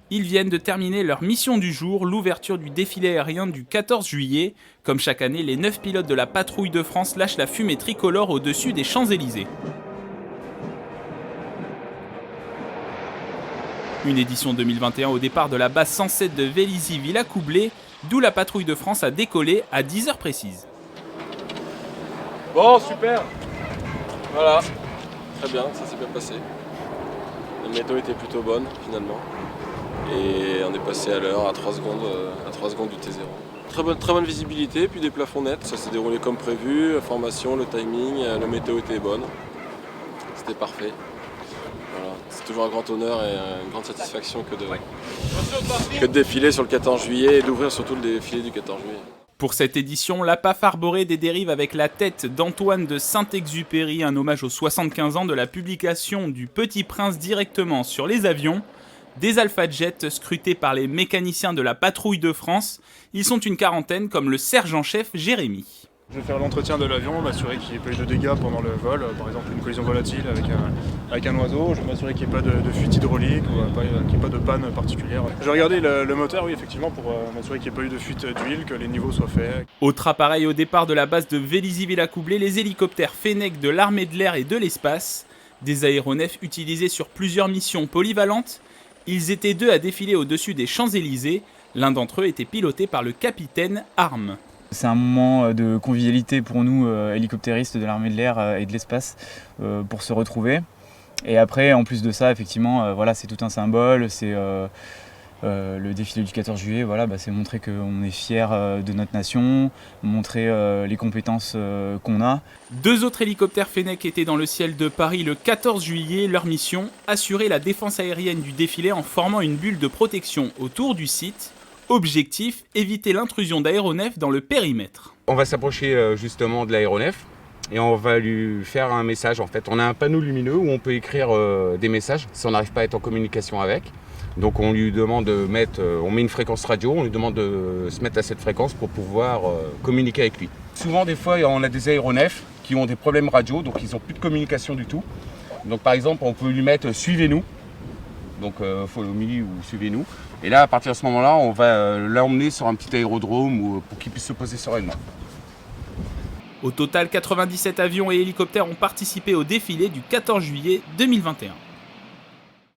Ils viennent de terminer leur mission du jour, l'ouverture du défilé aérien du 14 juillet. Comme chaque année, les 9 pilotes de la patrouille de France lâchent la fumée tricolore au-dessus des Champs-Élysées. Une édition 2021 au départ de la base 107 de Vélizy-Villacoublay, d'où la patrouille de France a décollé à 10h précises. Bon, super. Voilà, très bien, ça s'est bien passé. La météo était plutôt bonne finalement. Et on est passé à l'heure, à 3 secondes du T0. Très bonne visibilité, puis des plafonds nets, ça s'est déroulé comme prévu, la formation, le timing, la météo était bonne. C'était parfait. Voilà. C'est toujours un grand honneur et une grande satisfaction que de défiler sur le 14 juillet et d'ouvrir surtout le défilé du 14 juillet. Pour cette édition, la PAF arborait des dérives avec la tête d'Antoine de Saint-Exupéry, un hommage aux 75 ans de la publication du Petit Prince directement sur les avions. Des Alpha Jets scrutés par les mécaniciens de la patrouille de France. Ils sont une quarantaine comme le sergent-chef Jérémy. Je vais faire l'entretien de l'avion, m'assurer qu'il n'y ait pas eu de dégâts pendant le vol, par exemple une collision volatile avec un oiseau. Je vais m'assurer qu'il n'y ait pas de fuite hydraulique ou qu'il n'y ait pas de panne particulière. Je vais regarder le moteur, oui, effectivement, pour m'assurer qu'il n'y ait pas eu de fuite d'huile, que les niveaux soient faits. Autre appareil au départ de la base de Vélizy-Villacoublay, les hélicoptères Fennec de l'armée de l'air et de l'espace. Des aéronefs utilisés sur plusieurs missions polyvalentes. Ils étaient 2 à défiler au-dessus des Champs-Élysées. L'un d'entre eux était piloté par le capitaine Arme. C'est un moment de convivialité pour nous, hélicoptéristes de l'armée de l'air et de l'espace, pour se retrouver. Et après, en plus de ça, effectivement, voilà, c'est tout un symbole. C'est le défilé du 14 juillet, voilà, c'est montrer qu'on est fiers de notre nation, montrer les compétences qu'on a. 2 autres hélicoptères Fennec étaient dans le ciel de Paris le 14 juillet. Leur mission, assurer la défense aérienne du défilé en formant une bulle de protection autour du site. Objectif, éviter l'intrusion d'aéronefs dans le périmètre. On va s'approcher justement de l'aéronef et on va lui faire un message. En fait, on a un panneau lumineux où on peut écrire des messages si on n'arrive pas à être en communication avec. Donc on lui demande de mettre, on met une fréquence radio, on lui demande de se mettre à cette fréquence pour pouvoir communiquer avec lui. Souvent des fois on a des aéronefs qui ont des problèmes radio, donc ils n'ont plus de communication du tout. Donc par exemple on peut lui mettre suivez-nous, donc follow me ou suivez-nous. Et là à partir de ce moment-là on va l'emmener sur un petit aérodrome pour qu'il puisse se poser sereinement. Au total, 97 avions et hélicoptères ont participé au défilé du 14 juillet 2021.